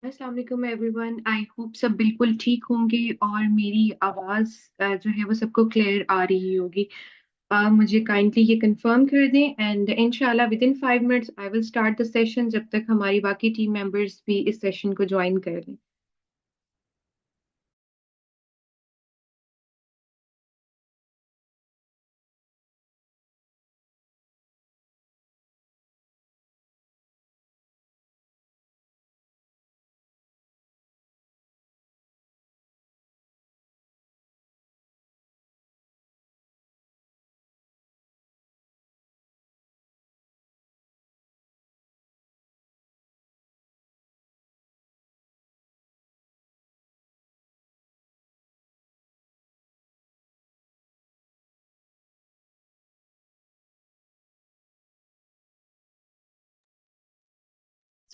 अस्सलाम वालेकुम everyone. I hope सब बिल्कुल ठीक होंगे और मेरी आवाज़ जो है वो सबको क्लियर आ रही होगी। मुझे काइंडली ये कंफर्म कर दें एंड इंशाल्लाह with in 5 minutes I will start the session जब तक हमारी बाकी टीम मेंबर्स भी इस सेशन को ज्वाइन कर लें।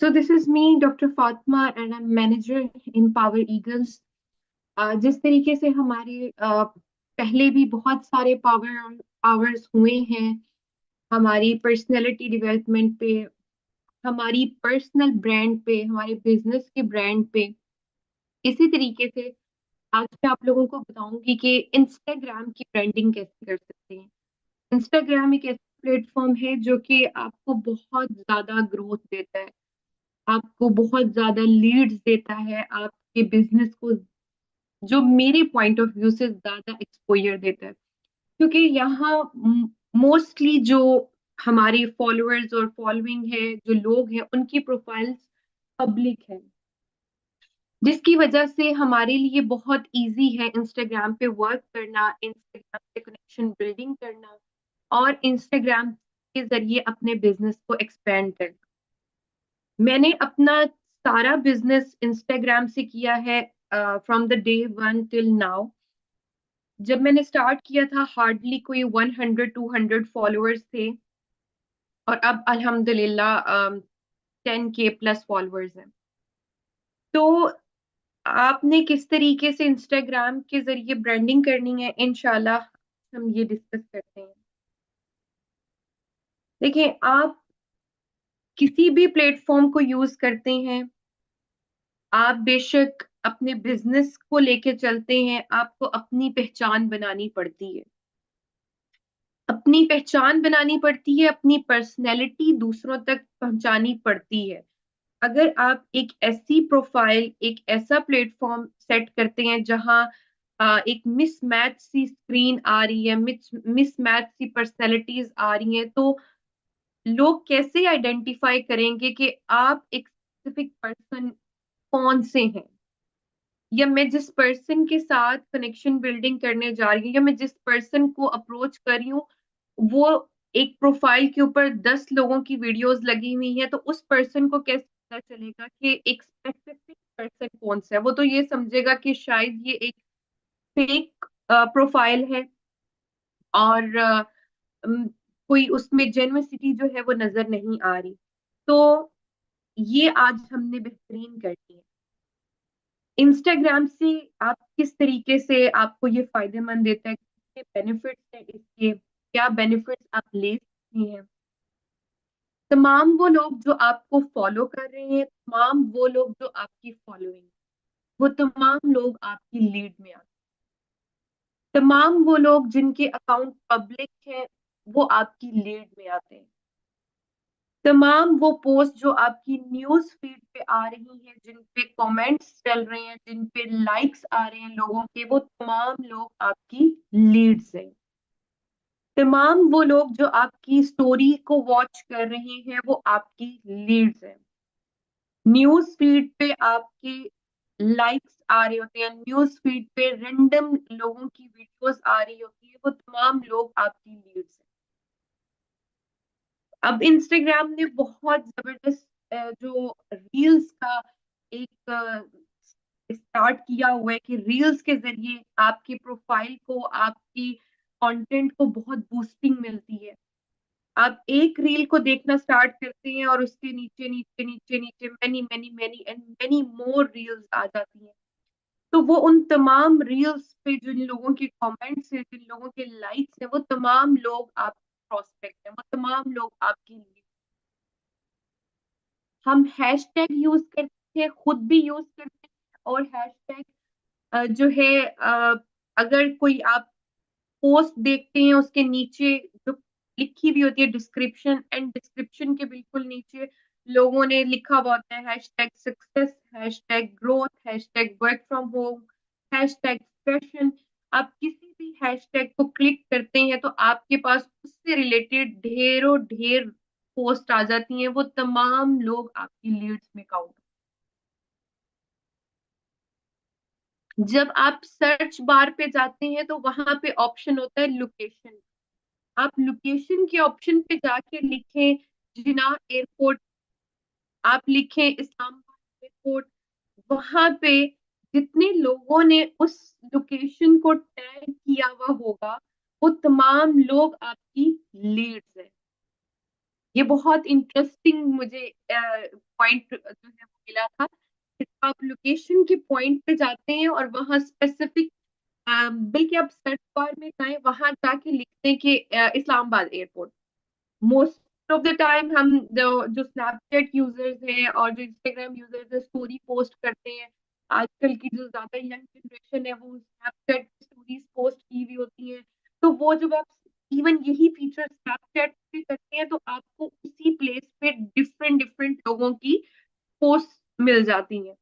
So this is me, Dr. Fatma, and I'm manager in Power Eagles. जिस तरीके से हमारे पहले भी बहुत सारे पावर आवर्स हुए हैं हमारी पर्सनैलिटी डेवलपमेंट पे, हमारी पर्सनल ब्रांड पे, हमारे बिजनेस के ब्रांड पे, इसी तरीके से आज मैं आप लोगों को बताऊंगी कि इंस्टाग्राम की ब्रांडिंग कैसे कर सकते हैं। इंस्टाग्राम एक ऐसा प्लेटफॉर्म है जो कि आपको बहुत ज्यादा ग्रोथ देता है, आपको बहुत ज्यादा लीड्स देता है, आपके बिजनेस को जो मेरे पॉइंट ऑफ व्यू से ज्यादा एक्सपोजर देता है, क्योंकि यहाँ मोस्टली जो हमारे फॉलोअर्स और फॉलोइंग है, जो लोग हैं, उनकी प्रोफाइल्स पब्लिक है, जिसकी वजह से हमारे लिए बहुत इजी है इंस्टाग्राम पे वर्क करना, इंस्टाग्राम पे कनेक्शन बिल्डिंग करना और इंस्टाग्राम के जरिए अपने बिजनेस को एक्सपेंड करना। मैंने अपना सारा बिजनेस इंस्टाग्राम से किया है from the day one till now. जब मैंने स्टार्ट किया था हार्डली कोई 100-200 फॉलोअर्स थे और अब अल्हम्दुलिल्लाह 10K प्लस फॉलोअर्स हैं। तो आपने किस तरीके से इंस्टाग्राम के ज़रिए ब्रांडिंग करनी है, इंशाल्लाह हम ये डिस्कस करते हैं। देखिए, आप किसी भी प्लेटफ़ॉर्म को यूज़ करते हैं, आप बेशक अपने बिज़नेस को लेके चलते हैं, आपको अपनी पहचान बनानी पड़ती है। अपनी पहचान बनानी पड़ती है, अपनी पर्सनैलिटी दूसरों तक पहुँचानी पड़ती है। अगर आप एक ऐसी प्रोफाइल, एक ऐसा प्लेटफॉर्म सेट करते हैं जहां एक मिसमैच सी स्क्रीन आ रही है, मिसमैच सी पर्सनैलिटीज आ रही हैं, तो लोग कैसे आइडेंटिफाई करेंगे कि आप एक स्पेसिफिक पर्सन कौन से हैं, या मैं जिस पर्सन के साथ कनेक्शन बिल्डिंग करने जा रही हूँ या मैं जिस पर्सन को अप्रोच कर रही हूँ, वो एक प्रोफाइल के ऊपर 10 लोगों की वीडियोस लगी हुई है, तो उस पर्सन को कैसे पता चलेगा कि एक स्पेसिफिक पर्सन कौन सा है? वो तो ये समझेगा कि शायद ये एक फेक प्रोफाइल है और उम, कोई उसमें जेन्युइनिटी जो है वो नजर नहीं आ रही। तो ये आज हमने बेहतरीन कर दी है। इंस्टाग्राम से आप किस तरीके से आपको ये फायदेमंद देता है, कितने बेनिफिट्स हैं इसके, क्या बेनिफिट्स आप ले सकते हैं। तमाम वो लोग जो आपको फॉलो कर रहे हैं, तमाम वो लोग जो आपकी फॉलोइंग, वो तमाम लोग आपकी लीड में आते हैं। तमाम वो लोग जिनके अकाउंट पब्लिक है, वो आपकी लीड में आते हैं। तमाम वो पोस्ट जो आपकी न्यूज़ फीड पे आ रही हैं, जिन पे कमेंट्स चल रहे हैं, जिन पे लाइक्स आ रहे हैं लोगों के, वो तमाम लोग आपकी लीड्स हैं। तमाम वो लोग जो आपकी स्टोरी को वॉच कर रहे हैं, वो आपकी लीड्स हैं। न्यूज़ फीड पे आपके लाइक्स आ रहे होते हैं, न्यूज़ फीड पे रैंडम लोगों की वीडियोस आ रही होती है, वो तमाम लोग आपकी लीड्स हैं। अब इंस्टाग्राम ने बहुत जबरदस्त जो रील्स का एक स्टार्ट किया हुआ है कि रील्स के जरिए आपकी प्रोफाइल को, आपकी कंटेंट को बहुत बूस्टिंग मिलती है। आप एक रील को देखना स्टार्ट करते हैं और उसके नीचे नीचे नीचे नीचे many many many and many more reels आ जाती हैं। तो वो उन तमाम रील्स पे जिन लोगों के कमेंट्स हैं, जिन लोगों के लाइक्स हैं, वो तमाम लोग आप प्रोस्पेक्ट हैं, वो तमाम लोग आपकी। हम हैशटैग यूज करते हैं खुद भी यूज करते हैं, और हैशटैग जो है अगर कोई आप पोस्ट देखते हैं उसके नीचे जो लिखी हुई होती है डिस्क्रिप्शन, एंड डिस्क्रिप्शन के बिल्कुल नीचे लोगों ने लिखा हुआ होता है hashtag success, hashtag growth, hashtag work from home, hashtag fashion. आप किसी भी हैशटैग को क्लिक करते हैं तो आपके पास उससे रिलेटेड ढेरों ढेर पोस्ट आ जाती हैं, वो तमाम लोग आपकी लीड्स में काउंट। जब आप सर्च बार पे जाते हैं तो वहां पे ऑप्शन होता है लोकेशन। आप लोकेशन के ऑप्शन पे जाके लिखें जिना एयरपोर्ट, आप लिखें इस्लामाबाद एयरपोर्ट, वहां पे जितने लोगों ने उस लोकेशन को टैग किया हुआ होगा वो तमाम लोग आपकी लीड्स है। ये बहुत इंटरेस्टिंग मुझे पॉइंट जो है वो मिला था कि आप लोकेशन के पॉइंट पे जाते हैं और वहां स्पेसिफिक, बल्कि आप सर्च बार में जाएं वहां जाके लिखते हैं कि Islamabad airport. Most of the time हम जो स्नैपचैट यूजर्स हैं और जो इंस्टाग्राम यूजर्स हैं स्टोरी पोस्ट करते हैं, आजकल की जो ज्यादा यंग जनरेशन है वो स्नैपचैट स्टोरीज पोस्ट की हुई होती है। तो वो जब आप इवन यही फीचर स्नैपचैट पे करते हैं तो आपको उसी प्लेस पे डिफरेंट डिफरेंट लोगों की पोस्ट मिल जाती हैं।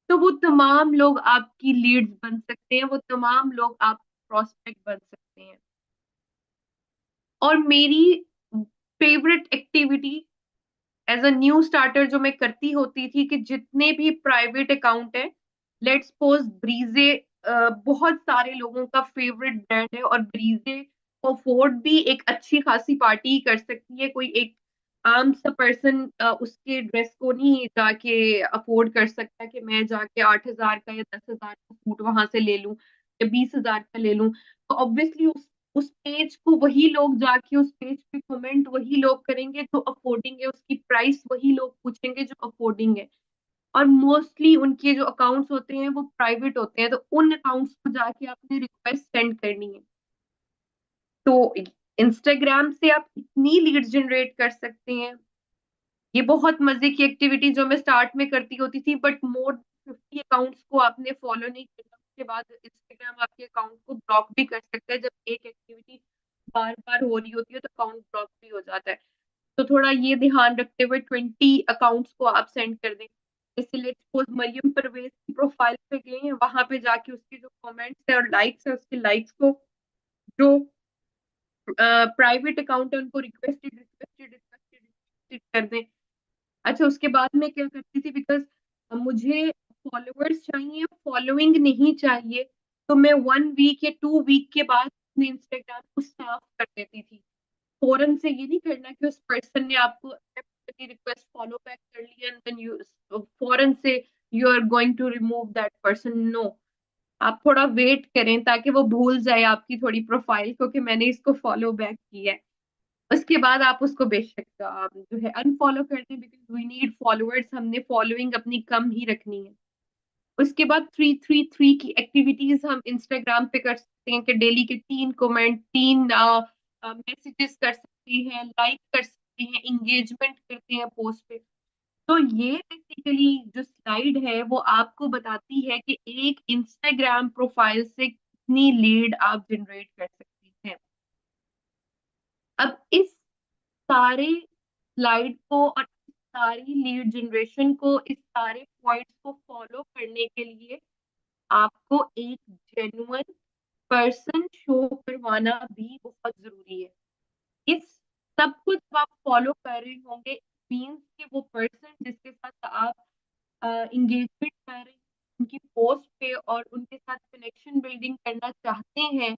तो वो तमाम लोग आपकी लीड्स बन सकते हैं, वो तमाम लोग आप प्रोस्पेक्ट बन सकते हैं। और मेरी favourite activity as a new starter जो मैं करती होती थी कि जितने भी प्राइवेट अकाउंट है, लेट्स सपोज ब्रीजे बहुत सारे लोगों का फेवरेट ब्रांड है, और ब्रीजे अफोर्ड भी एक अच्छी खासी पार्टी कर सकती है। कोई एक आम सा पर्सन उसके ड्रेस को नहीं जाके अफोर्ड कर सकता कि मैं जाके 8,000 का या 10,000 का सूट वहां से ले लूं या 20,000 का ले लूं। तो ऑब्वियसली उस पेज को वही लोग जाके उस पेज पे कमेंट वही लोग करेंगे जो अफोर्डिंग है, उसकी प्राइस वही लोग पूछेंगे जो अफोर्डिंग है। और मोस्टली उनके जो अकाउंट्स होते हैं वो प्राइवेट होते हैं, तो उन अकाउंट्स को जाके आपने रिक्वेस्ट सेंड करनी है। तो इंस्टाग्राम से आप इतनी लीड्स जनरेट कर सकते हैं। ये बहुत मजे की एक्टिविटी जो मैं स्टार्ट में करती होती थी, बट मोर 50 अकाउंट्स को आपने फॉलो नहीं करना, उसके बाद इंस्टाग्राम आपके अकाउंट को ब्लॉक भी कर सकता है। जब एक एक्टिविटी बार बार हो रही होती है तो अकाउंट ब्लॉक भी हो जाता है। तो थोड़ा ये ध्यान रखते हुए 20 अकाउंट्स को आप सेंड कर दें। जैसे लेट्स सपोज मरियम परवेज की प्रोफाइल पे गए हैं, वहां पे जाके उसके जो कमेंट्स है और लाइक्स है उसके लाइक्स को जो प्राइवेट अकाउंट है उनको रिक्वेस्टेड रिक्वेस्टेड रिक्वेस्टेड रिक्वेस्टेड कर दें। अच्छा, उसके बाद मैं क्या करती थी, बिकॉज मुझे फॉलोअर्स चाहिए, फॉलोइंग नहीं चाहिए, तो मैं 1 वीक या 2 वीक के बाद अपने इंस्टाग्राम को साफ कर देती थी। फौरन से ये नहीं करना कि उस पर्सन ने आपको रिक्वेस्ट फॉलो बैक कर लिया एंड देन यू फौरन से you are going to remove that person. No, आप थोड़ा वेट करें ताकि वो भूल जाए आपकी थोड़ी प्रोफाइल को कि मैंने इसको फॉलो बैक किया है। उसके बाद आप उसको बेशक जो है अनफॉलो कर दें, बिकॉज वी नीड फॉलोअर्स, हमने फॉलोइंग अपनी कम ही रखनी है। उसके बाद 333 की एक्टिविटीज हम इंस्टाग्राम पे कर सकते हैं कि डेली के 3 कमेंट, 3 मैसेजेस कर सकते हैं, लाइक कर सकते हैं, इंगेजमेंट करते हैं पोस्ट पे। तो ये बेसिकली जो स्लाइड है वो आपको बताती है कि एक इंस्टाग्राम प्रोफाइल से कितनी लीड आप जनरेट कर सकती हैं। अब इस सारे स्लाइड को और इस सारी लीड जनरेशन को, इस सारे पॉइंट्स को फॉलो करने के लिए आपको एक जेन्युइन पर्सन शो करवाना भी बहुत जरूरी है। इस सब कुछ आप फॉलो कर रहे होंगे मीन्स कि वो पर्सन जिसके साथ आप इंगेजमेंट कर रहे हैं उनकी पोस्ट पे और उनके साथ कनेक्शन बिल्डिंग करना चाहते हैं,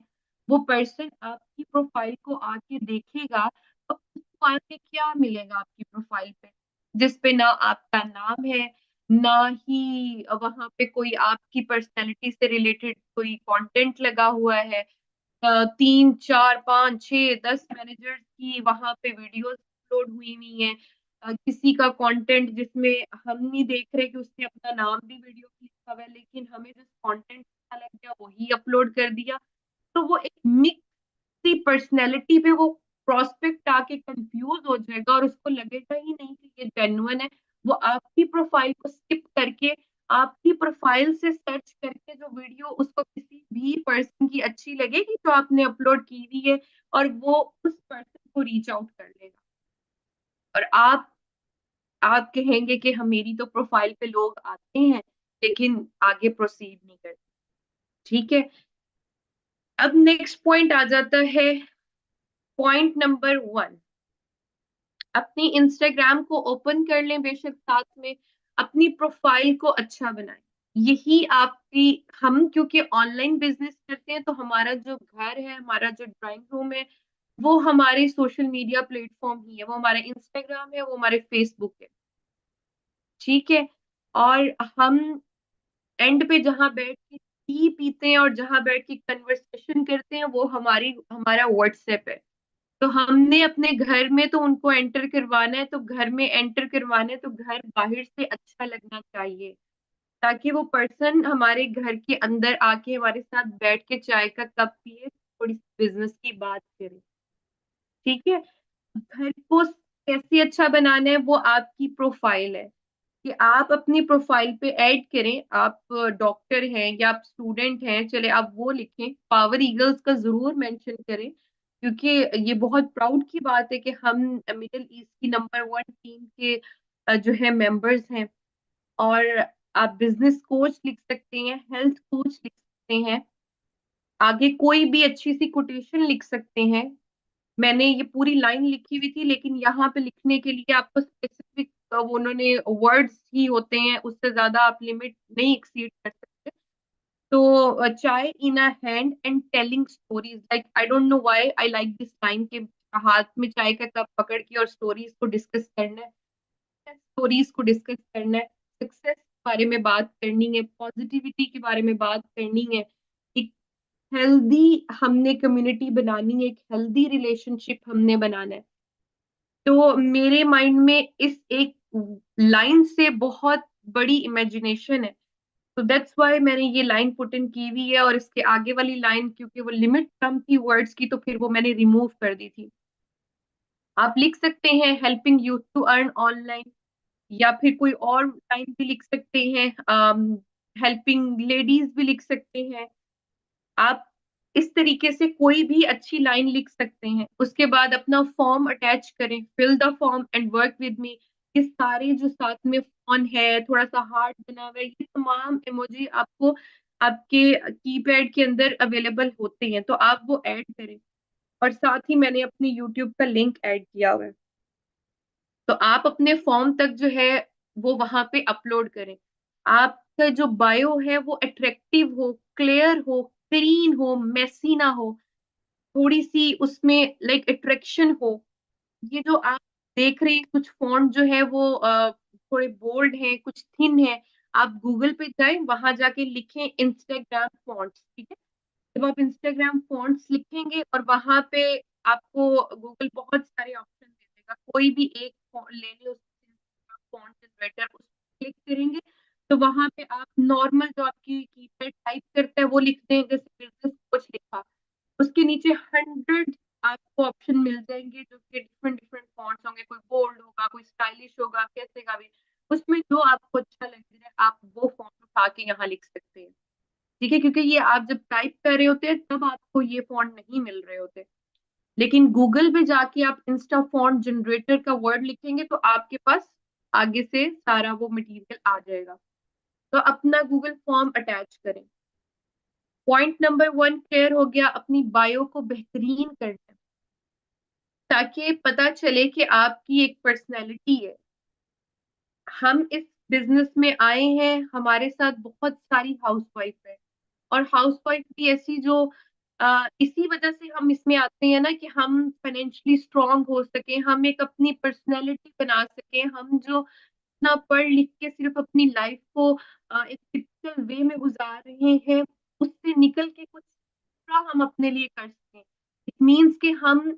वो पर्सन आपकी प्रोफाइल को आके देखेगा तो उसको आके क्या मिलेगा आपकी प्रोफाइल पे, जिस पे ना आपका नाम है, ना ही वहां पे कोई आपकी पर्सनैलिटी से रिलेटेड कोई कंटेंट लगा हुआ है। 3 4 5 6 10 मैनेजर्स की वहां पे वीडियोस अपलोड हुई हुई हैं। किसी का कंटेंट जिसमें हम नहीं देख रहे कि उसने अपना नाम भी वीडियो में लिखा हुआ है, लेकिन हमें जिस कंटेंट अच्छा लग गया वही अपलोड कर दिया। तो वो एक मिक्स सी पर्सनैलिटी पे वो प्रोस्पेक्ट आके कंफ्यूज हो जाएगा और उसको लगेगा ही नहीं कि ये जेन्युइन है। वो आपकी प्रोफाइल को स्किप करके आपकी प्रोफाइल से सर्च करके जो वीडियो उसको किसी भी पर्सन की अच्छी लगेगी जो आपने अपलोड की हुई है, और वो उस पर्सन को रीच आउट कर लेगा। और आप कहेंगे कि हम, मेरी तो प्रोफाइल पे लोग आते हैं लेकिन आगे प्रोसीड नहीं करते। ठीक है, अब नेक्स्ट पॉइंट आ जाता है, पॉइंट नंबर 1। अपनी इंस्टाग्राम को ओपन कर लें बेशक, साथ में अपनी प्रोफाइल को अच्छा बनाएं। यही आपकी, हम क्योंकि ऑनलाइन बिजनेस करते हैं तो हमारा जो घर है, हमारा जो ड्राइंग रूम है, वो हमारे सोशल मीडिया प्लेटफॉर्म ही है, वो हमारा इंस्टाग्राम है, वो हमारे फेसबुक है। ठीक है, और हम एंड पे जहाँ बैठ के टी पीते हैं और जहाँ बैठ के कन्वर्सेशन करते हैं वो हमारा व्हाट्सएप है। तो हमने अपने घर में तो उनको एंटर करवाना है, तो घर में एंटर करवाना है तो घर बाहर से अच्छा लगना चाहिए, ताकि वो पर्सन हमारे घर के अंदर आके हमारे साथ बैठ के चाय का कप पिए, थोड़ी सी बिजनेस की बात करें। ठीक है, घर को कैसे अच्छा बनाना है वो आपकी प्रोफाइल है, कि आप अपनी प्रोफाइल पे ऐड करें, आप डॉक्टर हैं या आप स्टूडेंट हैं, चले आप वो लिखें, पावर ईगल्स का जरूर मेंशन करें, क्योंकि ये बहुत प्राउड की बात है कि हम मिडिल ईस्ट की नंबर 1 टीम के जो है मेंबर्स हैं। और आप बिजनेस कोच लिख सकते हैं, हेल्थ कोच लिख सकते हैं, आगे कोई भी अच्छी सी कोटेशन लिख सकते हैं। मैंने ये पूरी लाइन लिखी हुई थी, लेकिन यहाँ पे लिखने के लिए आपको स्पेसिफिक उन्होंने वर्ड्स ही होते हैं, उससे ज्यादा आप लिमिट नहीं एक्सीड कर सकते। तो chai in a hand and telling stories, like I don't know why I like this line, के हाथ में चाय का कप पकड़ के और स्टोरीज को डिस्कस करना है, स्टोरीज को डिस्कस करना है, सक्सेस के बारे में बात करनी है, पॉजिटिविटी के बारे में बात करनी है, एक हेल्दी हमने कम्युनिटी बनानी है, एक हेल्दी रिलेशनशिप हमने बनाना है। तो मेरे माइंड में इस एक लाइन से बहुत बड़ी इमेजिनेशन है, तो दैट्स व्हाई मैंने ये लाइन पुट इन की हुई है, और इसके आगे वाली लाइन क्योंकि वो लिमिट कम थी वर्ड्स की, तो फिर वो मैंने रिमूव कर दी थी। आप लिख सकते हैं helping youth to earn online, या फिर कोई और लाइन भी लिख सकते हैं, हेल्पिंग लेडीज भी लिख सकते हैं। आप इस तरीके से कोई भी अच्छी लाइन लिख सकते हैं, उसके बाद अपना फॉर्म अटैच करें, fill the form and work with me. ये सारे जो साथ में फोन है, थोड़ा सा हार्ट बना हुआ है, ये तमाम इमोजी आपको आपके कीपैड के अंदर अवेलेबल होते हैं, तो आप वो ऐड करें। और साथ ही मैंने अपनी यूट्यूब का लिंक ऐड किया हुआ है, तो आप अपने फॉर्म तक जो है वो वहां पे अपलोड करें। आपका जो बायो है वो अट्रैक्टिव हो, क्लियर हो, क्लीन हो, मेसी ना हो, थोड़ी सी उसमें लाइक अट्रैक्शन हो। ये जो आप देख रहे हैं कुछ फॉन्ट जो है वो थोड़े बोल्ड हैं, कुछ थिन है, आप गूगल पे जाएं, वहां जाके लिखें इंस्टाग्राम फॉन्ट्स। ठीक है, जब आप इंस्टाग्राम फॉन्ट्स लिखेंगे और वहां पे आपको गूगल बहुत सारे ऑप्शन दे देगा, कोई भी एक ले लें, उसका फॉन्ट इज बेटर, उस क्लिक करेंगे तो वहां पे आप नॉर्मल जो आपकी कीपैड टाइप करता है वो लिखते हैं, जैसे बिजनेस कोच लिखा, उसके नीचे 100 आपको ऑप्शन मिल जाएंगे जो कि डिफरेंट डिफरेंट फॉन्ट्स होंगे, कोई बोल्ड होगा, कोई स्टाइलिश होगा, कैसे का भी, उसमें जो आपको अच्छा लग रहा है आप वो फॉन्ट उठा के यहाँ लिख सकते हैं। ठीक है, क्योंकि ये आप जब टाइप कर रहे होते हैं तब आपको ये फॉन्ट नहीं मिल रहे होते, लेकिन गूगल पे जाके आप इंस्टा फॉन्ट जनरेटर का वर्ड लिखेंगे तो आपके पास आगे से सारा वो मटेरियल आ जाएगा। तो अपना गूगल फॉर्म अटैच करें। पॉइंट नंबर 1 क्लियर हो गया, अपनी बायो को बेहतरीन करना, ताकि पता चले कि आपकी एक पर्सनैलिटी है। हम इस बिजनेस में आए हैं, हमारे साथ बहुत सारी हाउसवाइफ है, और हाउसवाइफ भी ऐसी जो इसी वजह से हम इसमें आते हैं ना, कि हम फाइनेंशियली स्ट्रांग हो सके, हम एक अपनी पर्सनैलिटी बना सके, हम जो ना पढ़ लिख के सिर्फ अपनी लाइफ को एक टिपिकल वे में गुजार रहे हैं, उससे निकल के कुछ एक्स्ट्रा हम अपने लिए कर सकें। इट मीन्स कि हम,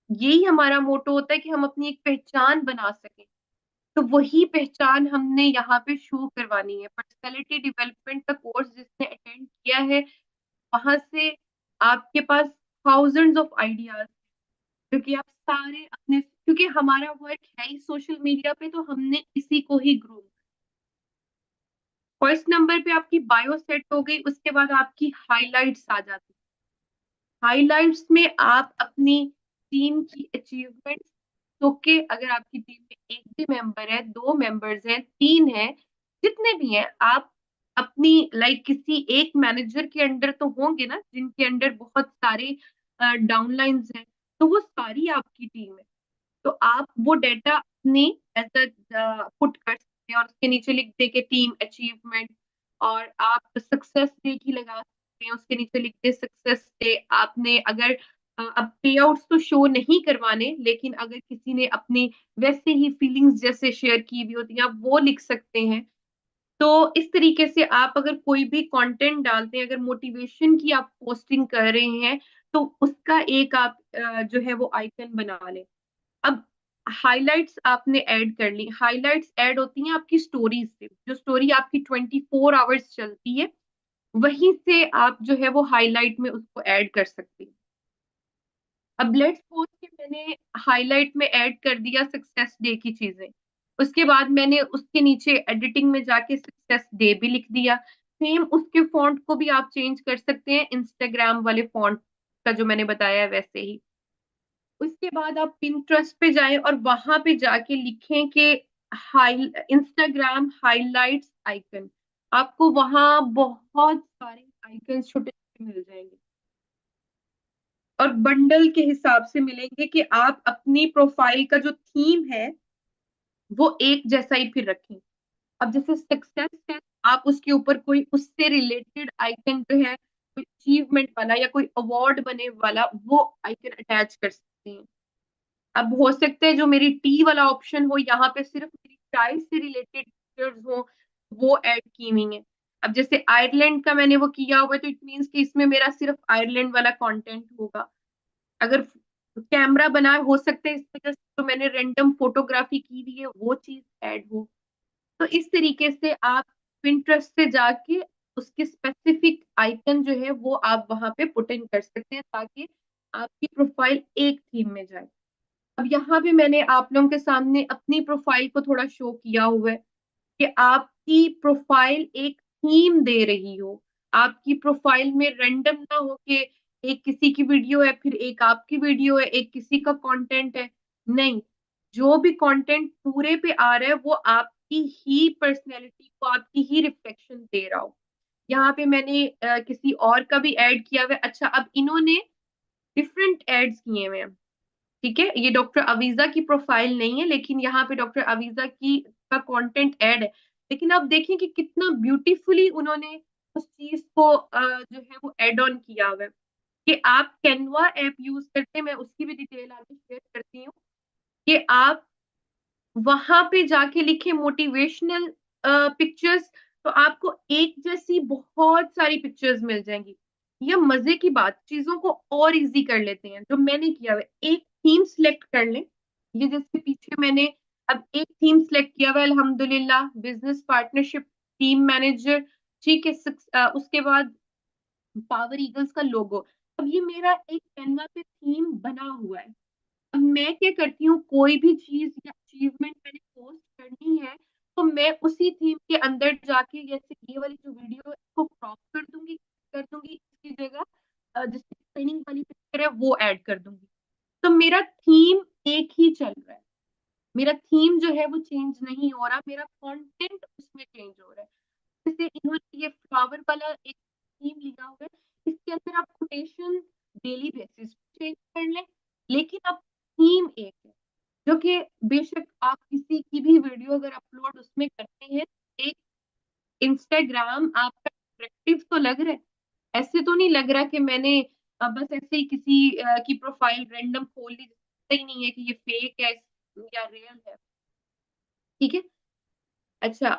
यही हमारा मोटो होता है कि हम अपनी एक पहचान बना सकें। तो वही पहचान हमने यहाँ पे शो करवानी है। पर्सनालिटी डेवलपमेंट का कोर्स जिसने अटेंड किया है, वहां से आपके पास थाउजेंड्स ऑफ आइडियाज, क्योंकि आप सारे अपने क्योंकि हमारा वर्क है ही सोशल मीडिया पे, तो हमने इसी को ही ग्रूम। फर्स्ट नंबर पे आपकी बायो सेट हो गई, उसके बाद आपकी हाइलाइट्स आ जाती है। हाइलाइट्स में आप अपनी टीम की अचीवमेंट, तो के अगर आपकी टीम में एक भी मेंबर है, दो मेंबर्स हैं, तीन है, जितने भी हैं, आप अपनी किसी एक मैनेजर के अंडर तो होंगे ना, जिनके अंडर बहुत सारे डाउनलाइंस हैं, तो वो सारी आपकी टीम है। तो आप वो डेटा अपनी ऐसा पुट कर सकते हैं और उसके नीचे लिख दे के टीम अचीवमेंट, और आप सक्सेस डे की लगा सकते हैं, उसके नीचे लिख दे सक्सेस डे। आपने अगर अब पे आउट्स तो शो नहीं करवाने, लेकिन अगर किसी ने अपनी वैसे ही फीलिंग्स जैसे शेयर की हुई होती हैं, आप वो लिख सकते हैं। तो इस तरीके से आप अगर कोई भी कंटेंट डालते हैं, अगर मोटिवेशन की आप पोस्टिंग कर रहे हैं, तो उसका एक आप जो है वो आइकन बना लें। अब हाइलाइट्स आपने ऐड कर ली। हाइलाइट्स ऐड होती हैं आपकी स्टोरीज से, जो स्टोरी आपकी 24 आवर्स चलती है, वहीं से आप जो है वो हाईलाइट में उसको ऐड कर सकती हैं। अब लेट्स सपोज कि मैंने हाईलाइट में ऐड कर दिया सक्सेस डे की चीजें, उसके बाद मैंने उसके नीचे एडिटिंग में जाके सक्सेस डे भी लिख दिया। सेम उसके फॉन्ट को भी आप चेंज कर सकते हैं, इंस्टाग्राम वाले फॉन्ट का जो मैंने बताया है वैसे ही। उसके बाद आप पिंटरेस्ट पे जाएं और वहां पे जाके लिखें कि हाई इंस्टाग्राम हाइलाइट्स आइकन। आपको वहां बहुत सारे आइकन छोटे छोटे मिल जाएंगे, और बंडल के हिसाब से मिलेंगे कि आप अपनी प्रोफाइल का जो थीम है वो एक जैसा ही फिर रखें। अब जैसे सक्सेस है, आप उसके ऊपर कोई उससे रिलेटेड आइकन जो है, कोई अचीवमेंट वाला या कोई अवार्ड बने वाला, वो आइकन अटैच कर सकते हैं। अब हो सकता है जो मेरी टी वाला ऑप्शन हो, यहाँ पे सिर्फ मेरी चाय से रिलेटेड पिक्चर्स हो, वो ऐड की हुई है। अब जैसे आयरलैंड का मैंने वो किया हुआ है, तो इट मीन्स कि इसमें मेरा सिर्फ आयरलैंड वाला कंटेंट होगा। अगर कैमरा बना हो सकता है इस वजह से, तो मैंने रैंडम फोटोग्राफी की हुई है, वो चीज ऐड हो। तो इस तरीके से आप पिंटरेस्ट से जाके उसके स्पेसिफिक आइकन जो है वो आप वहां पे पुट इन कर सकते हैं, ताकि आपकी प्रोफाइल एक थीम में जाए। अब यहाँ पे मैंने आप लोगों के सामने अपनी प्रोफाइल को थोड़ा शो किया हुआ है कि आपकी प्रोफाइल एक थीम दे रही हो। आपकी प्रोफाइल में रैंडम ना हो कि एक किसी की वीडियो है, फिर एक आपकी वीडियो है, एक किसी का कंटेंट है। नहीं, जो भी कंटेंट पूरे पे आ रहा है वो आपकी ही पर्सनैलिटी को, आपकी ही रिफ्लेक्शन दे रहा हो। यहाँ पे मैंने किसी और का भी ऐड किया हुआ है। अच्छा, अब इन्होंने डिफरेंट एड्स किए हुए हैं, ठीक है, ये डॉक्टर अवीजा की प्रोफाइल नहीं है, लेकिन यहाँ पे डॉक्टर अवीजा की का कंटेंट ऐड है। लेकिन आप देखें कि कितना ब्यूटीफुली उन्होंने उस चीज को जो है वो एड ऑन किया हुआ है। कि आप कैनवा ऐप यूज करते हैं, मैं उसकी भी डिटेल आगे शेयर करती हूँ, कि आप वहां पे जाके लिखे मोटिवेशनल पिक्चर्स, तो आपको एक जैसी बहुत सारी पिक्चर्स मिल जाएंगी। ये मजे की बात, चीजों को और इजी कर लेते हैं, जो मैंने किया हुआ है। एक थीम सिलेक्ट कर लें, ये जिसके पीछे मैंने अब एक थीम सिलेक्ट किया हुआ है, अल्हम्दुलिल्लाह, बिजनेस पार्टनरशिप टीम मैनेजर, ठीक है। उसके बाद पावर ईगल्स का लोगो। अब ये मेरा एक कैनवा पे थीम बना हुआ है। अब मैं क्या करती हूँ, कोई भी चीज या अचीवमेंट मैंने पोस्ट करनी है, तो मैं उसी थीम के अंदर जाके, जैसे ये वाली जो वीडियो है इसको क्रॉप कर दूंगी इसकी जगह जिसकी ट्रेनिंग वाली पिक्चर है वो ऐड कर दूंगी। तो मेरा थीम एक ही चल रहा है, मेरा थीम जो है वो चेंज नहीं हो रहा, मेरा कंटेंट उसमें चेंज हो रहा है। जैसे इन्होंने ये फ्लावर वाला एक थीम लिया हुआ है, इसके अंदर आप कोटेशन डेली बेसिस चेंज कर लें, लेकिन अब थीम एक है। जो कि बेशक आप किसी की भी वीडियो अगर अपलोड उसमें करते हैं, एक इंस्टाग्राम आपका अट्रैक्टिव तो लग रहा है। ऐसे तो नहीं लग रहा कि मैंने बस ऐसे ही किसी की प्रोफाइल रैंडम खोल ली, पता ही नहीं है कि ये फेक है या रियल है। ठीक है। अच्छा,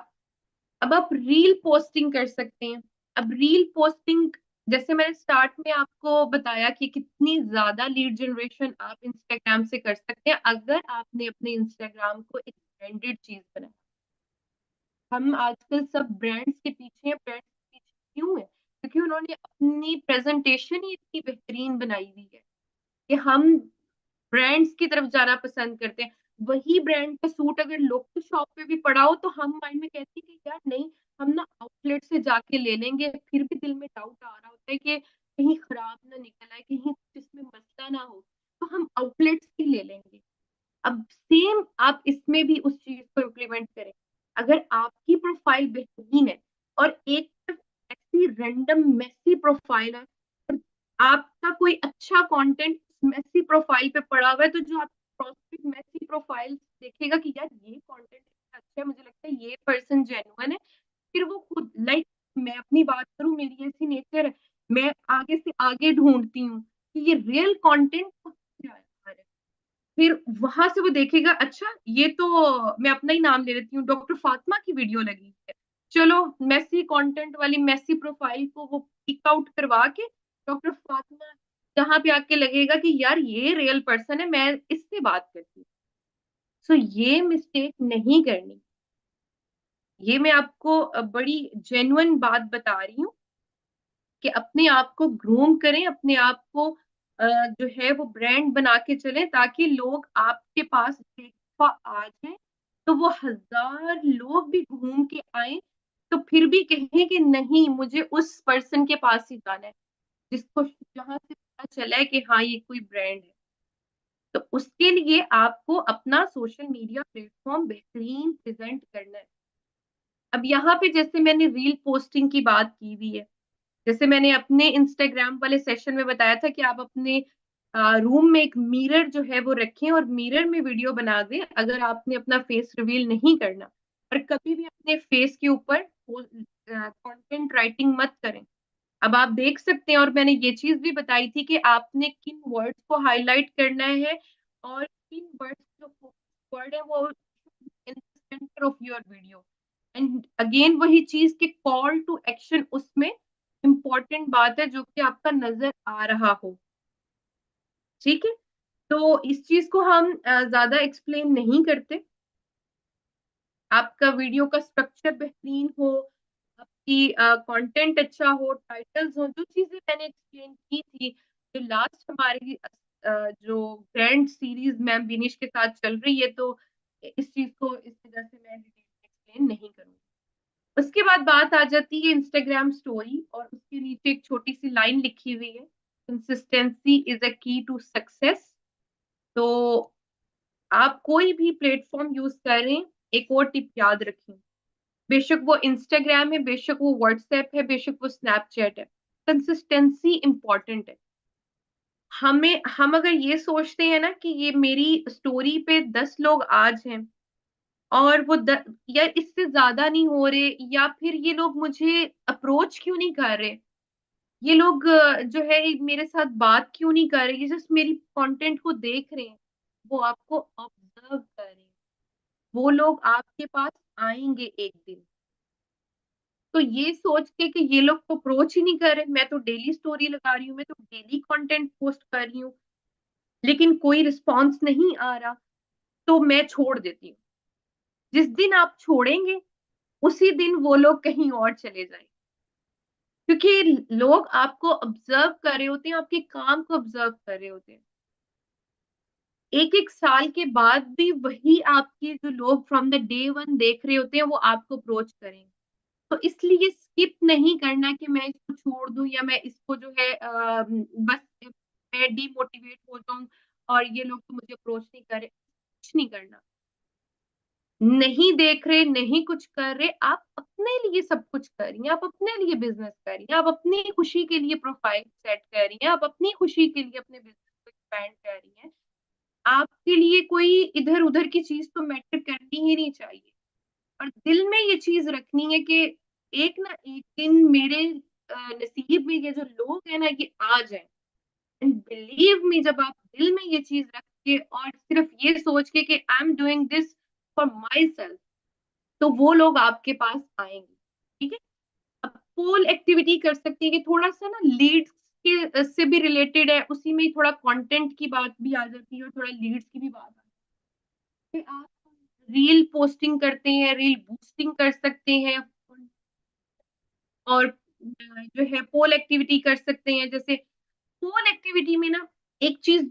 अब आप रील पोस्टिंग कर सकते हैं। अब रील पोस्टिंग, जैसे मैंने स्टार्ट में आपको बताया कि कितनी ज्यादा लीड जनरेशन आप इंस्टाग्राम से कर सकते हैं, अगर आपने अपने इंस्टाग्राम को एक ब्रांडेड चीज बनाया। हम आजकल सब ब्रांड्स के पीछे हैं, ब्रांड्स के पीछे क्यों है? क्योंकि उन्होंने अपनी प्रेजेंटेशन ही इतनी बेहतरीन बनाई हुई है कि हम ब्रांड्स की तरफ जाना पसंद करते हैं। वही ब्रांड का सूट अगर लोकल शॉप पे भी पड़ा हो तो हम माइंड में कहते हैं कि यार नहीं, हम ना आउटलेट से जाके ले लेंगे। फिर भी दिल में डाउट आ रहा होता है कि कहीं खराब ना निकल आए, कहीं कुछ इसमें मसला ना हो, तो हम आउटलेट से ही ले लेंगे। अब सेम आप इसमें भी उस चीज को इम्प्लीमेंट करें। अगर आपकी प्रोफाइल बेहतरीन है और एक ऐसी रैंडम मेसी प्रोफाइल है और आपका कोई अच्छा कंटेंट मेसी प्रोफाइल पे पड़ा हुआ है, तो जो आप प्रॉस्पेक्ट मेसी प्रोफाइल देखेगा कि यार ये कंटेंट अच्छा है, मुझे लगता है ये पर्सन जेन्युइन है, फिर वो खुद लाइक, मैं अपनी बात करूं, मेरी ऐसी नेचर है, मैं आगे से आगे ढूंढती हूँ कि ये रियल कंटेंट क्या है। फिर वहां से वो देखेगा, अच्छा ये तो, मैं अपना ही नाम ले लेती हूँ, डॉक्टर फातिमा की वीडियो लगी है, चलो मेसी कंटेंट वाली मेसी प्रोफाइल को वो पिक आउट करवा के डॉक्टर फातिमा, जहां पे आके लगेगा कि यार ये रियल पर्सन है, मैं इससे बात करती हूँ। सो ये मिस्टेक नहीं करनी। ये मैं आपको बड़ी जेन्युइन बात बता रही हूँ कि अपने आप को ग्रूम करें, अपने आप को जो है वो ब्रांड बना के चलें, ताकि लोग आपके पास एक दफा आ जाएं तो वो 1000 लोग भी घूम के आए तो फिर भी कहें कि नहीं, मुझे उस पर्सन के पास ही जाना है, जिसको, जहां से पता चला है कि हाँ ये कोई ब्रांड है। तो उसके लिए आपको अपना सोशल मीडिया प्लेटफॉर्म बेहतरीन प्रेजेंट करना है। अब यहाँ पे जैसे मैंने रील पोस्टिंग की बात की हुई है, जैसे मैंने अपने इंस्टाग्राम वाले सेशन में बताया था कि आप अपने रूम में एक मिरर जो है वो रखें और मिरर में वीडियो बना दें अगर आपने अपना फेस रिवील नहीं करना। और कभी भी अपने फेस के ऊपर कंटेंट राइटिंग मत करें। अब आप देख सकते हैं, और मैंने ये चीज भी बताई थी कि आपने किन वर्ड्स को हाईलाइट करना है और किन वर्ड्स जो वर्ड है वो in center of your video. And again वही चीज कि कॉल टू एक्शन उसमें इम्पोर्टेंट बात है, जो कि आपका नजर आ रहा हो। ठीक है, तो इस चीज को हम ज्यादा एक्सप्लेन नहीं करते। आपका वीडियो का स्ट्रक्चर बेहतरीन हो, आपकी कंटेंट अच्छा हो, टाइटल्स हो, जो चीजें मैंने एक्सप्लेन की थी, जो लास्ट हमारी जो ग्रैंड सीरीज मैम विनीश के साथ चल रही है, तो इस चीज को इस तरह से मैं एक्सप्लेन नहीं करूंगी। उसके बाद बात आ जाती है इंस्टाग्राम स्टोरी, और उसके नीचे एक छोटी सी लाइन लिखी हुई है, कंसिस्टेंसी इज अ की टू सक्सेस। तो आप कोई भी प्लेटफॉर्म यूज करें, एक और टिप याद रखें, बेशक वो इंस्टाग्राम है, बेशक वो व्हाट्सएप है, बेशक वो स्नैपचैट है, कंसिस्टेंसी इंपॉर्टेंट है। हम अगर ये सोचते हैं ना कि ये मेरी स्टोरी पे 10 लोग आज हैं और वो या इससे ज्यादा नहीं हो रहे, या फिर ये लोग मुझे अप्रोच क्यों नहीं कर रहे, ये लोग जो है मेरे साथ बात क्यों नहीं कर रहे, ये जस्ट मेरी कंटेंट को देख रहे हैं, वो आपको ऑब्जर्व कर रहे हैं, वो लोग आपके पास आएंगे एक दिन। तो ये सोच के कि ये लोग तो अप्रोच ही नहीं कर रहे, मैं तो डेली स्टोरी लगा रही हूँ, मैं तो डेली कंटेंट पोस्ट कर रही हूँ, लेकिन कोई रिस्पॉन्स नहीं आ रहा, तो मैं छोड़ देती हूँ। जिस दिन आप छोड़ेंगे उसी दिन वो लोग कहीं और चले जाएंगे, क्योंकि लोग आपको ऑब्जर्व कर रहे होते हैं, आपके काम को ऑब्जर्व कर रहे होते हैं। एक एक साल के बाद भी वही आपके जो लोग फ्रॉम द डे वन देख रहे होते हैं, वो आपको अप्रोच करेंगे। तो इसलिए स्किप नहीं करना कि मैं इसको छोड़ दूं, या मैं इसको जो है बस मैं डीमोटिवेट हो जाऊं और ये लोग तो मुझे अप्रोच नहीं कर रहे, कुछ नहीं करना। नहीं देख रहे, नहीं कुछ कर रहे, आप अपने लिए सब कुछ कर रही हैं, आप अपने लिए बिजनेस कर रही हैं, आप अपनी खुशी के लिए प्रोफाइल सेट कर रही हैं, आप अपनी खुशी के लिए अपने बिजनेस को एक्सपैंड कर रही हैं। आपके लिए कोई इधर उधर की चीज तो मैटर करनी ही नहीं चाहिए। और दिल में ये चीज रखनी है कि एक ना एक दिन मेरे नसीब में ये जो लोग हैं ना, ये आ जाए। एंड बिलीव मी, जब आप दिल में ये चीज रख के और सिर्फ ये सोच के कि I am doing this for my self, तो वो लोग आपके पास आएंगे। ठीक है, अब पोल एक्टिविटी कर सकती है कि थोड़ा सा ना लीड्स के से भी रिलेटेड है, उसी में ही थोड़ा कंटेंट की बात भी आ जाती है और थोड़ा लीड्स की भी बात आ जाती है। आप रील पोस्टिंग करते हैं, रील बूस्टिंग कर सकते हैं, और जो है पोल एक्टिविटी कर सकते हैं। जैसे पोल एक्टिविटी में ना एक चीज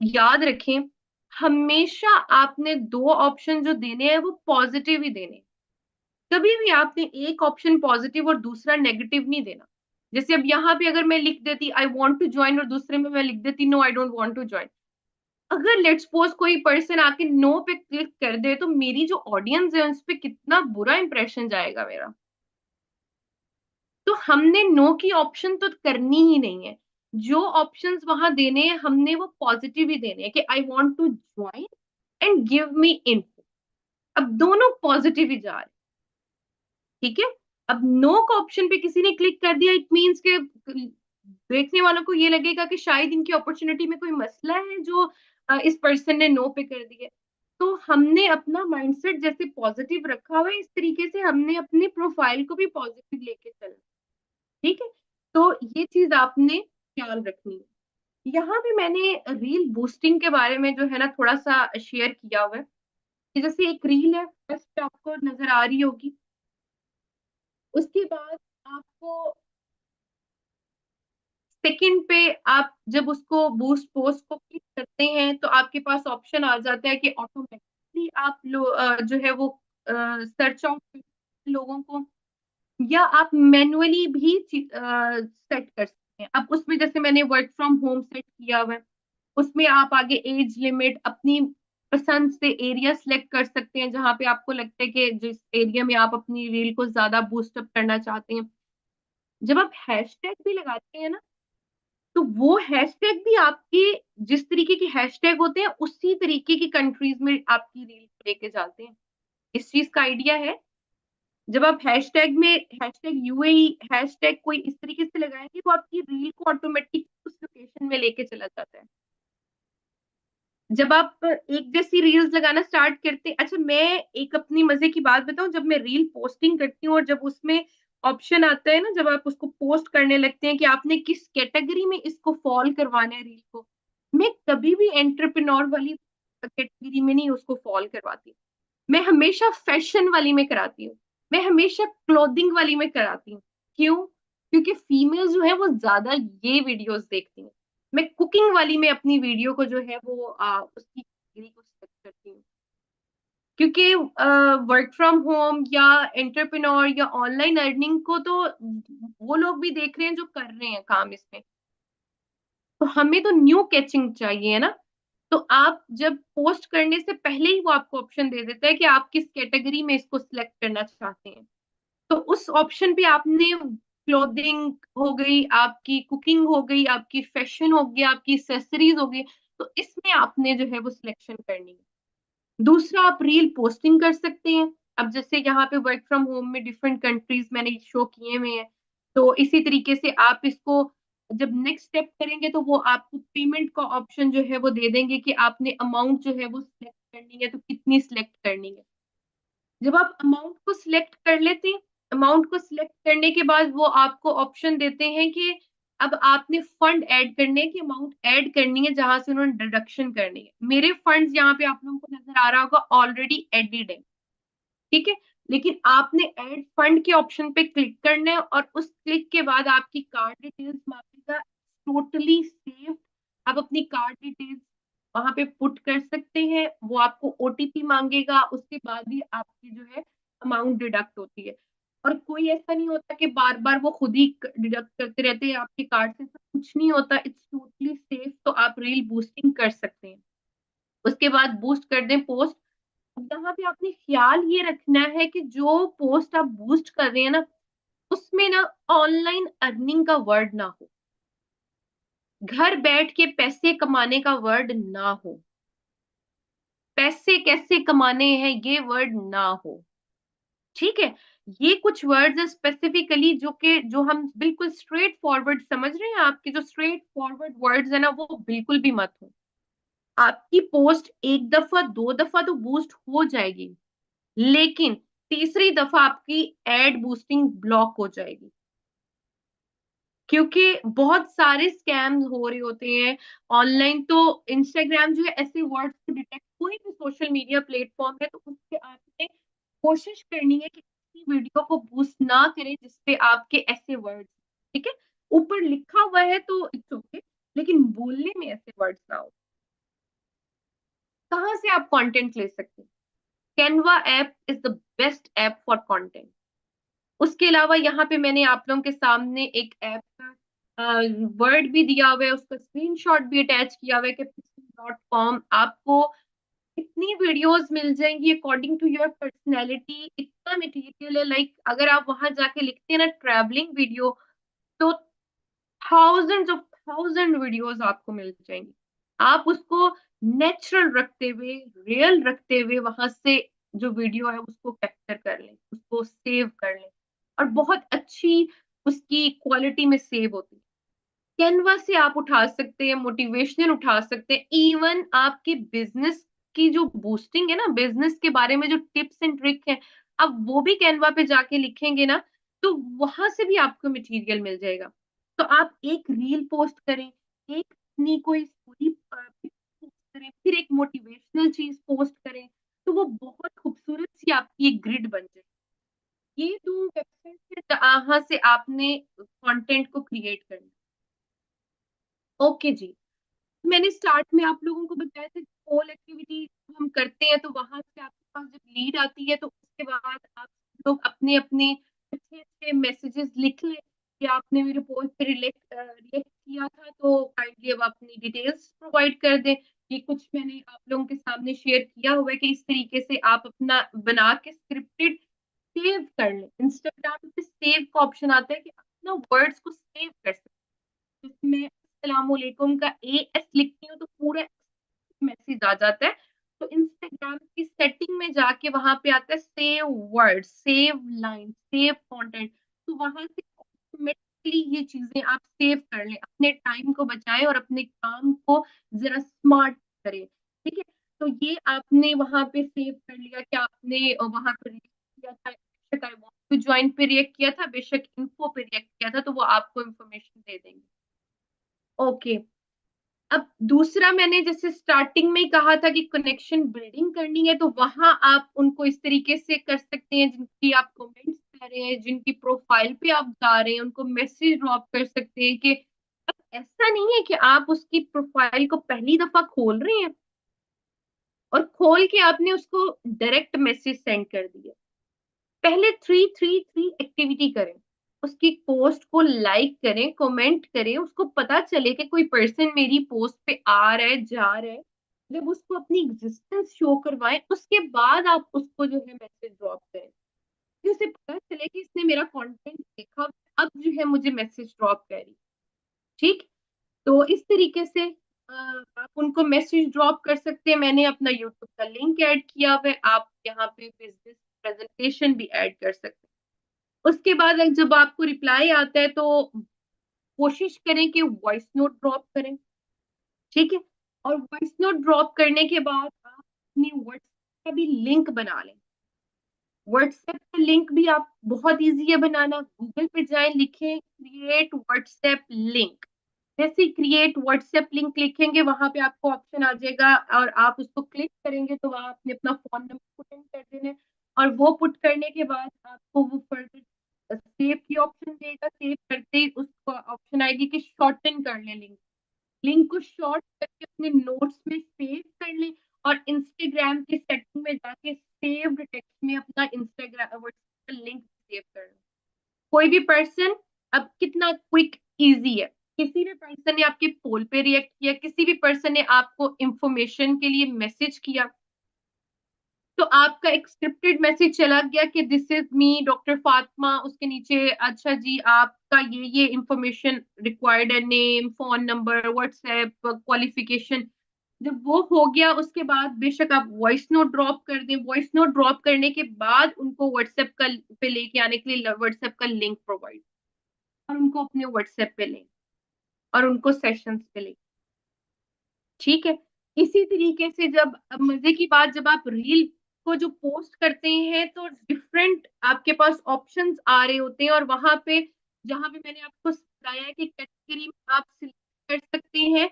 याद रखें, हमेशा आपने दो ऑप्शन जो देने हैं वो पॉजिटिव ही देने। कभी भी आपने एक ऑप्शन पॉजिटिव और दूसरा नेगेटिव नहीं देना। जैसे अब यहाँ पे अगर मैं लिख देती आई वांट टू ज्वाइन और दूसरे में मैं लिख देती no I don't want to join, अगर लेट्स सपोज कोई पर्सन आके नो पे क्लिक कर दे तो मेरी जो ऑडियंस है उस पे कितना बुरा इंप्रेशन जाएगा मेरा। तो हमने नो की ऑप्शन तो करनी ही नहीं है। जो ऑप्शंस वहां देने हैं हमने वो पॉजिटिव ही देने हैं कि I want to join and give me info. अब दोनों पॉजिटिव ही जा रहे हैं, ठीक है। अब नो का ऑप्शन पे किसी ने क्लिक कर दिया, इट मीन्स के देखने वालों को ये लगेगा कि शायद इनकी अपॉर्चुनिटी में कोई मसला है जो इस पर्सन ने नो पे कर दिया। तो हमने अपना माइंडसेट जैसे पॉजिटिव रखा हुआ है, इस तरीके से हमने अपनी प्रोफाइल को भी पॉजिटिव लेके चलना, ठीक है। तो ये चीज आपने ख्याल रखनी है। यहाँ पे मैंने रील बूस्टिंग के बारे में जो है ना थोड़ा सा शेयर किया हुआ है कि जैसे एक रील है, फर्स्ट आपको नजर आ रही होगी, उसके बाद आपको सेकंड पे आप जब उसको बूस्ट पोस्ट को क्लिक करते हैं तो आपके पास ऑप्शन आ जाता है कि ऑटोमेटिकली आप जो है वो सर्च आउट लोगों को, या आप मैन्युअली भी सेट कर सकते हैं। अब उसमें जैसे मैंने वर्क फ्रॉम होम सेट किया हुआ है, उसमें आप आगे एज लिमिट अपनी पसंद से एरिया सिलेक्ट कर सकते हैं जहां पे आपको लगता है कि जिस एरिया में आप अपनी रील को ज्यादा बूस्ट अप करना चाहते हैं। जब आप हैशटैग भी लगाते हैं ना तो वो हैशटैग भी आपके जिस तरीके के हैशटैग होते हैं उसी तरीके की कंट्रीज में आपकी रील लेके जाते हैं। इस चीज का आइडिया है। जब आप हैशटैग में हैशटैग यूएई हैशटैग कोई इस तरीके से लगाएंगे वो आपकी रील को ऑटोमेटिक उस लोकेशन में लेके चला जाता है। जब आप एक जैसी रील्स लगाना स्टार्ट करते हैं, अच्छा मैं एक अपनी मजे की बात बताऊं, जब मैं रील पोस्टिंग करती हूँ और जब उसमें ऑप्शन आता है ना, जब आप उसको पोस्ट करने लगते हैं कि आपने किस कैटेगरी में इसको फॉल करवाना है रील को, मैं कभी भी एंटरप्रेन्योर वाली कैटेगरी में नहीं उसको फॉल करवाती। मैं हमेशा फैशन वाली में कराती हूँ, मैं हमेशा क्लोथिंग वाली में कराती हूँ। क्यों? क्योंकि फीमेल जो है वो ज्यादा ये वीडियोस देखती हैं। मैं कुकिंग वाली में अपनी वीडियो को जो है वो उसकी कैटेगरी को सेलेक्ट करती हूँ, क्योंकि वर्क फ्रॉम होम या एंटरप्रेन्योर या ऑनलाइन अर्निंग को तो वो लोग भी देख रहे हैं जो कर रहे हैं काम इसमें। तो हमें तो न्यू कैचिंग चाहिए है ना। तो आप जब पोस्ट करने से पहले ही वो आपको ऑप्शन दे देता है कि आप किस कैटेगरी में इसको सिलेक्ट करना चाहते हैं। तो उस ऑप्शन पे आपने क्लोथिंग हो गई, आपकी कुकिंग हो गई, आपकी फैशन हो गया, आपकी एक्सेसरीज हो गई, तो इसमें आपने जो है वो सिलेक्शन करनी है। दूसरा, आप रील पोस्टिंग कर सकते हैं। अब जैसे यहाँ पे वर्क फ्रॉम होम में डिफरेंट कंट्रीज मैंने शो किए हुए हैं, तो इसी तरीके से आप इसको जब नेक्स्ट स्टेप करेंगे तो वो आपको पेमेंट का ऑप्शन जो है वो दे देंगे कि आपने अमाउंट जो है वो सिलेक्ट करनी है तो कितनी सिलेक्ट करनी है। जब आप अमाउंट को सिलेक्ट कर लेते हैं, अमाउंट को सिलेक्ट करने के बाद वो आपको ऑप्शन देते हैं कि अब आपने फंड ऐड करने हैं कि अमाउंट ऐड करनी है जहां से उन्होंने डिडक्शन करनी है। मेरे फंड्स यहाँ पे आप लोगों को नजर आ रहा होगा ऑलरेडी एडिड है, ठीक है। लेकिन आपने ऐड फंड के ऑप्शन पे क्लिक करना है और उस क्लिक के बाद आपकी कार्ड डिटेल्स मांगेगा, टोटली सेव। आप अपनी कार्ड डिटेल्स वहां पे पुट कर सकते हैं, वो आपको ओटीपी मांगेगा, उसके बाद ही आपकी जो है अमाउंट डिडक्ट होती है। और कोई ऐसा नहीं होता कि बार बार वो खुद ही डिडक्ट करते रहते हैं आपके कार्ड से, ऐसा कुछ नहीं होता, इट्स टोटली सेफ। तो आप रील बूस्टिंग कर सकते हैं। उसके बाद बूस्ट कर दें पोस्ट। यहाँ पे आपने ख्याल ये रखना है कि जो पोस्ट आप बूस्ट कर रहे हैं ना उसमें ना ऑनलाइन अर्निंग का वर्ड ना हो, घर बैठ के पैसे कमाने का वर्ड ना हो, पैसे कैसे कमाने हैं ये वर्ड ना हो, ठीक है। ये कुछ वर्ड्स है स्पेसिफिकली जो कि जो हम बिल्कुल स्ट्रेट फॉरवर्ड समझ रहे हैं, आपके जो स्ट्रेट फॉरवर्ड वर्ड्स है ना वो बिल्कुल भी मत हो। आपकी पोस्ट एक दफा दो दफा तो बूस्ट हो जाएगी, लेकिन तीसरी दफा आपकी एड बूस्टिंग ब्लॉक हो जाएगी, क्योंकि बहुत सारे स्कैम्स हो रहे होते हैं ऑनलाइन। तो इंस्टाग्राम जो है ऐसे वर्ड्स को डिटेक्ट, कोई भी सोशल मीडिया प्लेटफॉर्म है तो उससे आपने कोशिश करनी है कि किसी वीडियो को बूस्ट ना करें जिसपे आपके ऐसे वर्ड्स, ठीक है। ऊपर लिखा हुआ है तो इट्स ओके, लेकिन बोलने में ऐसे वर्ड्स ना हो। कहाँ से आप कंटेंट ले सकते हैं? Canva app is the best app for content. उसके अलावा यहाँ पे मैंने आप लोगों के सामने एक ऐप का वर्ड भी दिया हुआ है, उसका स्क्रीनशॉट भी अटैच किया हुआ है कि pixel.com आपको इतनी वीडियोस मिल जाएंगी अकॉर्डिंग टू योर पर्सनैलिटी। इतना मटेरियल है, लाइक अगर आप वहां जाके लिखते हैं ना ट्रैवलिंग वीडियो, तो थाउजेंड वीडियोस आपको मिल जाएंगी। आप उसको नेचुरल रखते हुए, रियल रखते हुए वहां से जो वीडियो है उसको कैप्चर कर लें, उसको सेव कर लें, और बहुत अच्छी उसकी क्वालिटी में सेव होती है। कैनवा से आप उठा सकते हैं, मोटिवेशनल उठा सकते हैं, इवन आपके बिजनेस की जो बूस्टिंग है ना, बिजनेस के बारे में जो टिप्स एंड ट्रिक है, आप वो भी कैनवा पे जाके लिखेंगे ना, तो वहां से भी आपको मटेरियल मिल जाएगा। तो आप एक रील पोस्ट करें, एक अपनी कोई स्टोरी पोस्ट करें, फिर एक मोटिवेशनल चीज पोस्ट करें, तो वो बहुत खूबसूरत सी आपकी एक ग्रिड बन जाए। ये 2 वेबसाइट है जहाँ से आपने कंटेंट को क्रिएट करना। ओके जी। मैंने स्टार्ट में आप लोगों को बताया था पोल एक्टिविटी हम करते हैं, तो वहां से आपके पास जब लीड आती है तो उसके बाद आप लोग अपने अपने अच्छे अच्छे मैसेजेस लिख लें कि आपने मेरे पोस्ट पे रिएक्ट किया था, तो काइंडली अब अपनी डिटेल्स प्रोवाइड कर दें। ये कुछ मैंने आप लोगों के सामने शेयर किया हुआ है कि इस तरीके से आप अपना बना के स्क्रिप्टेड सेव कर लें। इंस्टाग्राम पे सेव का ऑप्शन आता है कि अपना वर्ड्स को सेव कर सकते हैं। जिसमें अस्सलामुअलैकुम का एएस लिखती हूँ तो पूरा मैसेज आ जाता है। तो इंस्टाग्राम की सेटिंग में जाके वहां पे आता है save word, save line, save content. तो वहां से ऑटोमेटिकली ये चीजें आप सेव कर लें, अपने टाइम को बचाएं और अपने काम को जरा स्मार्ट करें। ठीक है, तो ये आपने वहां पे सेव कर लिया कि आपने वहां पे react किया था, बेशक आई वांट टू ज्वाइन पे रिएक्ट किया था, बेशक इन्फो पे रिएक्ट किया था, तो वो आपको इन्फॉर्मेशन दे देंगे। ओके। अब दूसरा मैंने जैसे स्टार्टिंग में ही कहा था कि कनेक्शन बिल्डिंग करनी है, तो वहां आप उनको इस तरीके से कर सकते हैं, जिनकी आप कमेंट्स कर रहे हैं, जिनकी प्रोफाइल पे आप जा रहे हैं, उनको मैसेज ड्रॉप कर सकते हैं कि अब ऐसा नहीं है कि आप उसकी प्रोफाइल को पहली दफा खोल रहे हैं और खोल के आपने उसको डायरेक्ट मैसेज सेंड कर दिया। पहले 333 एक्टिविटी करें, उसकी पोस्ट को लाइक करें, कमेंट करें, उसको पता चले कि कोई पर्सन मेरी पोस्ट पे आ रहा है, जा रहा है। जब उसको अपनी एग्जिस्टेंस शो करवाएं, उसके बाद आप उसको जो है मैसेज ड्रॉप करें, कि उसे पता चले कि इसने मेरा कंटेंट देखा, अब जो है मुझे मैसेज ड्रॉप करी। ठीक, तो इस तरीके से आप उनको मैसेज ड्रॉप कर सकते हैं। मैंने अपना यूट्यूब का लिंक ऐड किया हुआ है, आप यहाँ पे बिजनेस प्रेजेंटेशन भी ऐड कर सकते हैं। उसके बाद जब आपको रिप्लाई आता है तो कोशिश करें कि वॉइस नोट ड्रॉप करें। ठीक है, और वॉइस नोट ड्रॉप करने के बाद आप अपनी व्हाट्सएप का भी लिंक बना लें। व्हाट्सएप का लिंक भी आप बहुत इजी है बनाना, गूगल पे जाएं, लिखें क्रिएट व्हाट्सएप लिंक। जैसे क्रिएट व्हाट्सएप लिंक लिखेंगे वहां पे आपको ऑप्शन आ जाएगा और आप उसको क्लिक करेंगे तो वहां आपने अपना फोन नंबर पुट इन कर देना है। और वो पुट करने के बाद आपको वो फर्दर सेव की ऑप्शन देगा। सेव करते ही उसको ऑप्शन आएगी कि शॉर्टन कर लें लिंक। लिंक को शॉर्ट करके अपने नोट्स में सेव कर लें और इंस्टाग्राम की सेटिंग में जाके सेव्ड टेक्स्ट में अपना इंस्टाग्राम व्हाट्सएप का लिंक सेव कर लें। कोई भी पर्सन, अब कितना क्विक इजी है, किसी भी पर्सन ने आपके पोल पे रिएक्ट किया, किसी भी पर्सन ने आपको इंफॉर्मेशन के लिए मैसेज किया, तो आपका एक स्क्रिप्टेड मैसेज चला गया कि this is me doctor Fatima, उसके नीचे अच्छा जी आपका ये इंफॉर्मेशन रिक्वायर्ड है, name, phone number, WhatsApp, qualification. जब वो हो गया उसके बाद बेशक आप वॉइस नोट ड्रॉप कर दें। वॉइस नोट ड्रॉप करने के बाद उनको व्हाट्सएप का पे लेके आने के लिए व्हाट्सएप का लिंक प्रोवाइड, और उनको अपने व्हाट्सएप पे लें और उनको सेशंस पे लें। ठीक है, इसी तरीके से जब अब मजे की बात, जब आप रील को जो पोस्ट करते हैं तो डिफरेंट आपके पास ऑप्शंस आ रहे होते हैं, और वहां पे जहां पे मैंने आपको बताया है कि कैटेगरी में आप सिलेक्ट कर सकते हैं,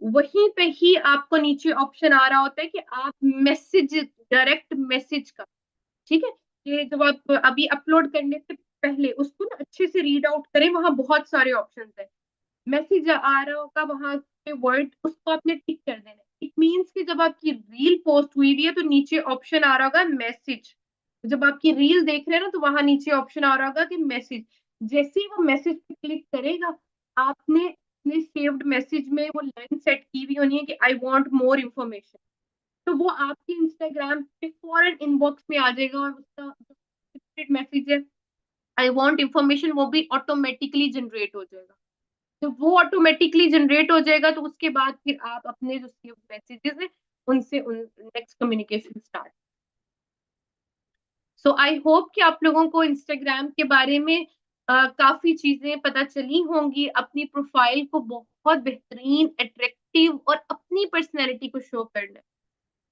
वहीं पे ही आपको नीचे ऑप्शन आ रहा होता है कि आप मैसेज, डायरेक्ट मैसेज का। ठीक है, ये जब आप अभी अपलोड करने से पहले उसको ना अच्छे से रीड आउट करें, वहां बहुत सारे ऑप्शंस हैं। मैसेज आ रहा होगा वहां पे वर्ड, उसको आपने टिक कर देना है। इट मीन्स कि जब आपकी रील पोस्ट हुई हुई है तो नीचे ऑप्शन आ रहा होगा मैसेज। जब आपकी रील देख रहे हैं ना तो वहां नीचे ऑप्शन आ रहा होगा कि मैसेज। जैसे ही वो मैसेज पे क्लिक करेगा, आपने अपने सेव्ड मैसेज में वो लाइन सेट की हुई होनी है कि आई वांट मोर इन्फॉर्मेशन। तो वो आपके इंस्टाग्राम पे फॉरन इनबॉक्स में आ जाएगा, और उसका जो मैसेज है आई वांट इन्फॉर्मेशन वो भी ऑटोमेटिकली जनरेट हो जाएगा। जब वो ऑटोमेटिकली जनरेट हो जाएगा तो उसके बाद फिर आप अपने जो सेव मैसेजेस है उनसे उन next communication start. So I hope कि आप लोगों को इंस्टाग्राम के बारे में काफी चीजें पता चली होंगी। अपनी प्रोफाइल को बहुत बेहतरीन, अट्रैक्टिव और अपनी पर्सनैलिटी को शो करना है।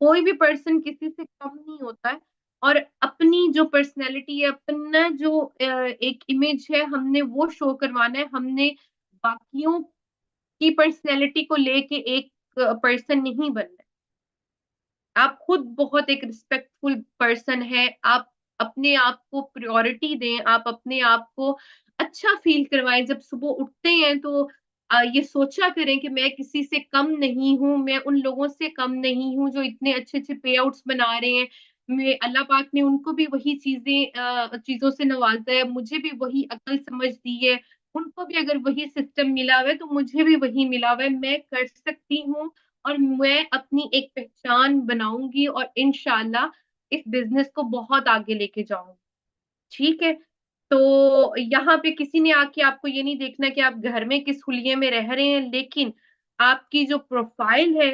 कोई भी पर्सन किसी से कम नहीं होता है, और अपनी जो पर्सनैलिटी है, अपना जो एक इमेज है, हमने वो शो करवाना है। हमने बाकियों की पर्सनैलिटी को लेके एक पर्सन नहीं बनना है। आप खुद बहुत एक रिस्पेक्टफुल पर्सन है। आप अपने आप को प्रायोरिटी दें, आप अपने आप को अच्छा फील करवाएं। जब सुबह उठते हैं तो ये सोचा करें कि मैं किसी से कम नहीं हूँ, मैं उन लोगों से कम नहीं हूँ जो इतने अच्छे अच्छे पे आउट्स बना रहे हैं। मैं अल्लाह पाक ने उनको भी वही चीजों से नवाजा है, मुझे भी वही अकल समझ दी है। उनको भी अगर वही सिस्टम मिला हुआ है तो मुझे भी वही मिला हुआ है, मैं कर सकती हूँ। और मैं अपनी एक पहचान बनाऊंगी और इंशाल्लाह इस बिजनेस को बहुत आगे लेके जाऊंगी। ठीक है। तो यहाँ पे किसी ने आके आपको ये नहीं देखना कि आप घर में किस हुलिये में रह रहे हैं, लेकिन आपकी जो प्रोफाइल है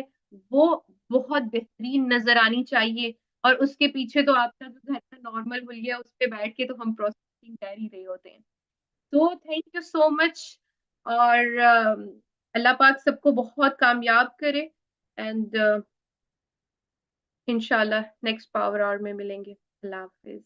वो बहुत बेहतरीन नजर आनी चाहिए। और उसके पीछे तो आपका जो घर का नॉर्मल हुलिया है उस पे बैठ के तो हम प्रोसेसिंग कर ही रहे होते हैं। तो थैंक यू सो मच। और अल्लाह पाक सबको बहुत कामयाब करे। एंड इंशाल्लाह नेक्स्ट पावर आवर में मिलेंगे। अल्लाह हाफिज।